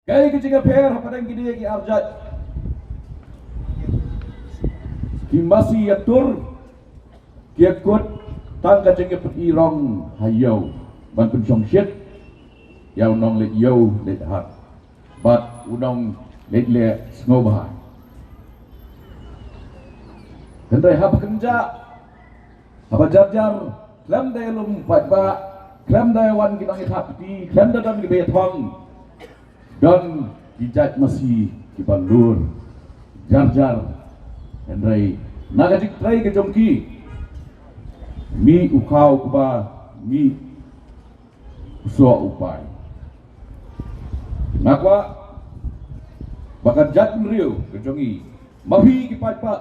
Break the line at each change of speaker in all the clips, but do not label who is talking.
Kaya kecil per pada gini ki arjat. Ki masih yatur ki akut tang kecil irong hayau ban pun song shit yau nong le yau le hat bat unong le sngoba. Hendai haba kenja haba jar klam daya lum ba klam daya wan kita ngithap di klam daya dan betong dan dijat masih kibalur jar hendai nagajik trai ke jongki mi ukau kuba mi usua upai nakwa bakat jat meriu ke jongi mafi kipat pak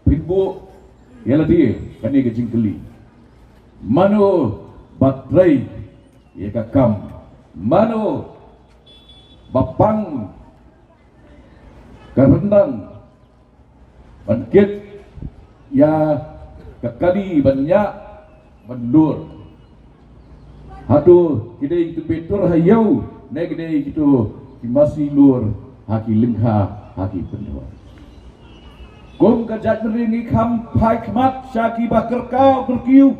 pinbu yala dia kani ke jingkeli mano batrai ya kakam mano bapang kerendang bangkit ya kekali banyak bendur hatu kidai itu betur hayau naik kidai itu masih lur haki lingha haki bendur kum kajat meringi kam pai kmat syaki bakar kau berkiu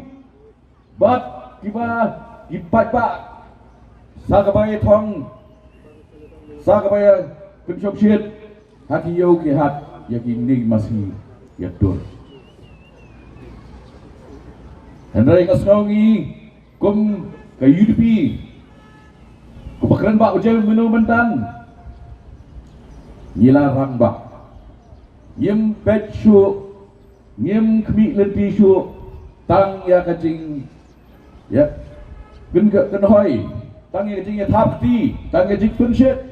bat kiba kipat pak sakabai thong sakabaya pensok syed haki yau ke hat yaki ni masih yatur hendai ngasngi kum ke UDP kubakran bak ujai menu mentan nyilarang bak nyem pet syuk nyem kemik lenti syuk tang ya kacing ya gen ke kenhoi tang ya kacing ya thapti tang ya jik punshit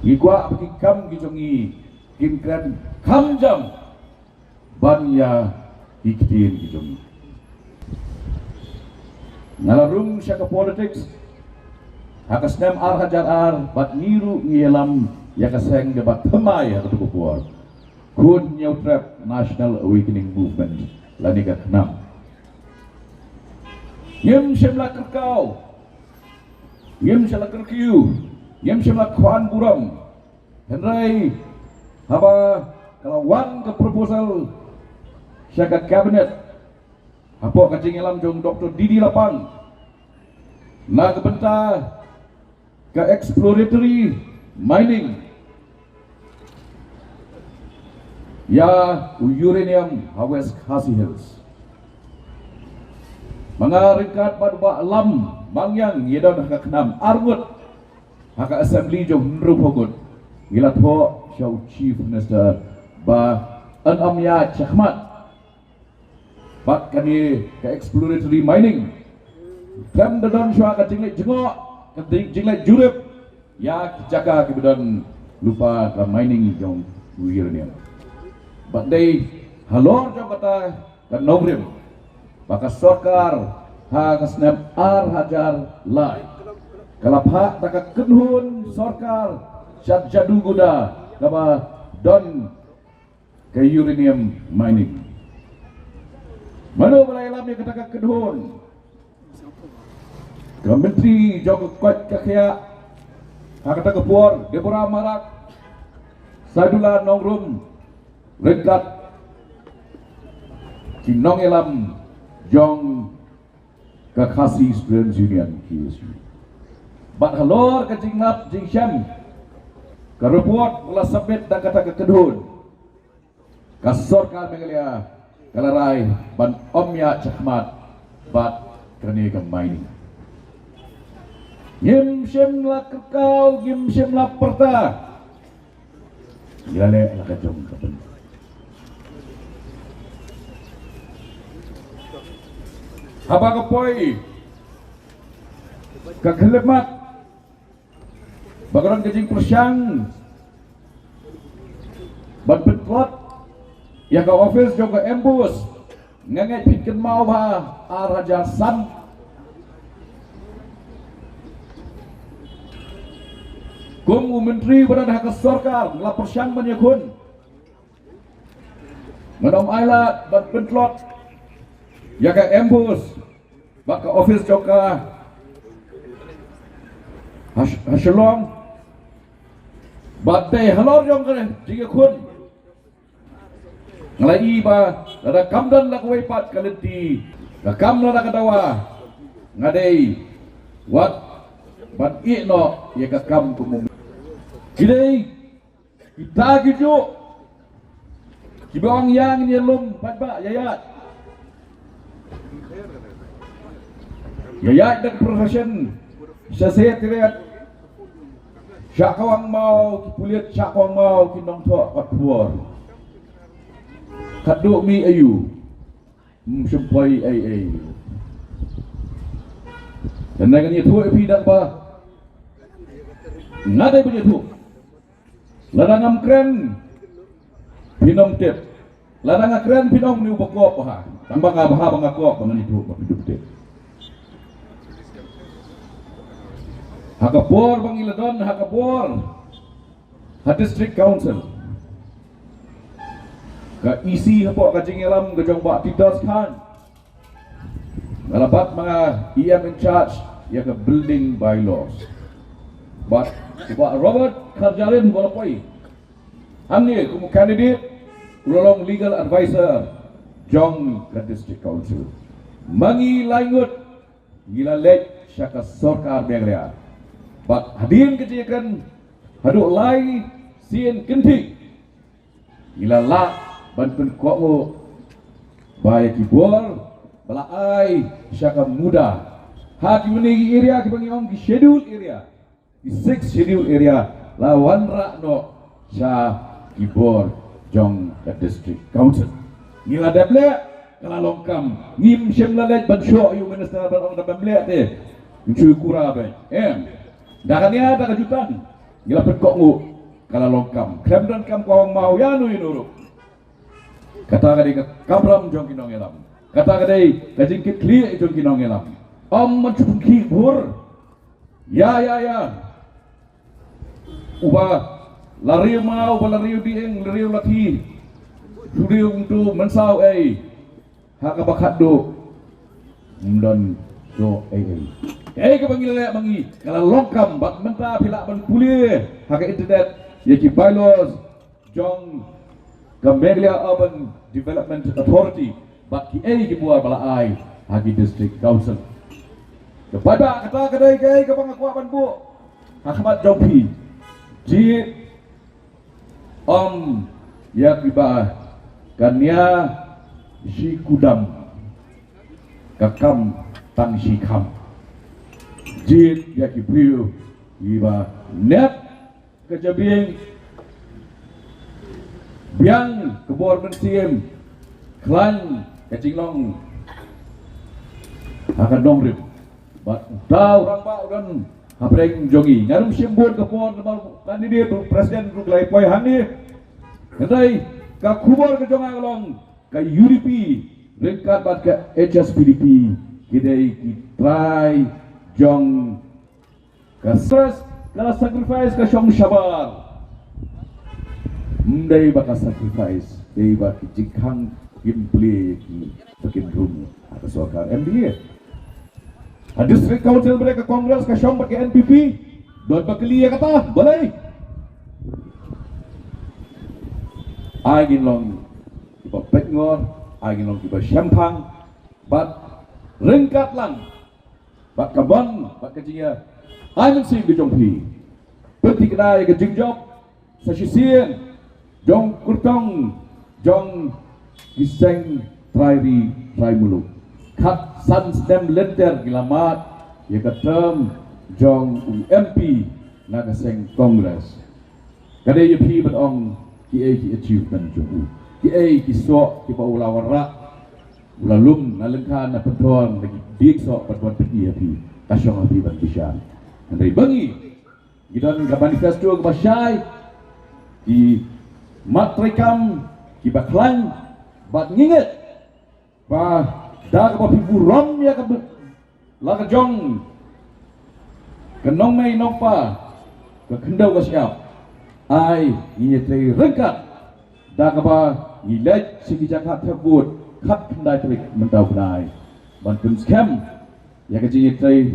gikwa bagi kam gijongi kim kran kam jam ban ya iktir gijongi nalarung syaka politics hakas nem ar hajar ar bat niru ngelam ya kaseng debat temai ya ketuk puar kun nyautrap National Awakening Movement lani ka kenam yem semla kerkau yem semla kerkiu yem semla kwan buram henrai haba kalau wan ke proposal syaka kabinet apa kacing elam jong Dr. Didi Lapang na kebenta ke exploratory mining ya uranium Hawes Khasi Hills mengaringkat pada alam mangyang yedon haka kenam argut haka assembly jong nrupogut gila tho show chief minister ba an amya chahmat bat kani ke exploratory mining kam dadan syua ka jinglek jengok ka jinglek jurep ya jaka kebedan lupa ka mining jong uranium bat dei halor jong kata kan nogrim maka sorkar ha kasnam ar hajar lai kalapha taka kenhun sorkar syad jadu guda kaba don ke uranium mining mana balai alam yang katakan kedhun ke menteri jog kuat kakya kata kepuar Deborah Marak Sadula Nongrum Rekat Kinong Elam Jong Kakasi Students Union KSU bat halor ke jingnap jingsyam ke report pula sabit dan kata kedhun kasorkan mengalia kalarai ban omya chakmat bat kerani ke mining yim shem la kekau yim shem la perta yale la kajong kapen haba kapoi kakelemat bagaran kejing persyang ban petlot ya ka office juga embus ngangai pitken mau ba araja san kum menteri berada ke sorkar la persyang menyekun Madam Ayla bat pentlot ya ka embus bak ka office joka hasilong badai halor jong kan jika kun ngalai ba ada kamdan la kuai pat kalenti la kam la kadawa ngadai wat bat no ya ka kam kumum kidai kita gitu kibang yang ni lum pat ba yayat yayat dan profession saya teriak syak kawang mau kipuliat syak kawang mau kinong tok kat puar kaduk mi ayu sampai ai dan dengan itu api dak ba ngadai punya tu ladangam keren pinom tip ladang keren pinom ni ubakop ha tambah ngabah bangakop dengan itu hidup tip Hakapor Bang Iladon, Hakapor Ha District Council Ka isi hapok ka Jingilam ka jong bak titas kan Ngalabat mga EM in charge ya ka building bylaws But Pak Robert Karjarin Bolapoi Hani kumu candidate ulolong legal advisor jong ka District Council Mangi laingut gila lek syaka sorkar bengrea But hadirin kejikan haduk lai sien kenti ila la ban pen ko baik kibor bala ai syaka muda ha ki menigi area ki bangi om ki schedule area ki 6 schedule area la wanra no sya kibor jong the district council ila dable kala longkam ngim syem lalet ban syo yu minister ban ong da bamle te nchu kura ba Dakanya ada kejutan. Gila pekok ngu kala longkam. Krem dan kam kawang mau ya nu inuru. Kata kadai kabram jong kinong elam. Kata kadai kajingkit kli jong kinong elam. Mencupung kibur. Ya. Uba lari mau lari dieng lari lati. Sudi untuk mensau hakabakat do. Dan do kepanggil lek mangi kalau longkam bak mentah pilak ban pulih hak internet yaki bylaws jong Gambia Urban Development Authority bak ki buat bala ai hagi district council kepada kata kedai kapang aku ban bu Ahmad Jompi ji ya kiba kanya si kudam kakam tang si kam jit ya kipriu iba net kejabing biang kebor bensiem klan kecilong akan dongrip bat tahu orang pak dan hapreng jogi ngarum simbol kebor kandidat presiden ruk lai poi hani ngai ka kubor ke jonga long ka UDP ringkat bat ke HSPDP kidai ki try jong ka stress ka sacrifice ka syong syabar mendai baka sacrifice dei baki jikhang gimple ki takin room atau sorkar MDA district council mereka kongres ka syong baki NPP dot bakli ya kata boleh agin long iba petngor agin long iba syampang bat ringkat lang Bak kabang, bak kajiya, ayam sih kejongpi. Peti kedai kejingjok, sasisian, jong kurtong, jong giseng trairi mulu. Kat san stem lenter gilamat, ya ketem jong UMP naga seng kongres. Kadai yepi batong ki achievement jong ki sok ki paula warak. Ulalum nalengkan na pentuan lagi dik sok pentuan pergi api kasyong api ban bisyan andai bangi gidan ka manifesto ka masyai ki matrikam ki baklan bat nginget ba da ka piburon ya ka la ka jong kenong mai nopa ka kendau ka siap ai ni tei rengkat da ka ba ngilet sigi jakat terbut kat pendai terik mentau pendai bantun scam ya kecil trai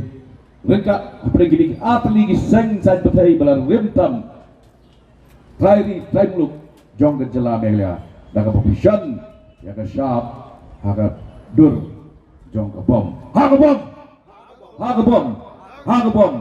Rengka pergi atli seng san betai belar rimtam trairi traimluk jong ke jela melia daga profesion ya ke sharp haga dur jong ke bom ha ke bom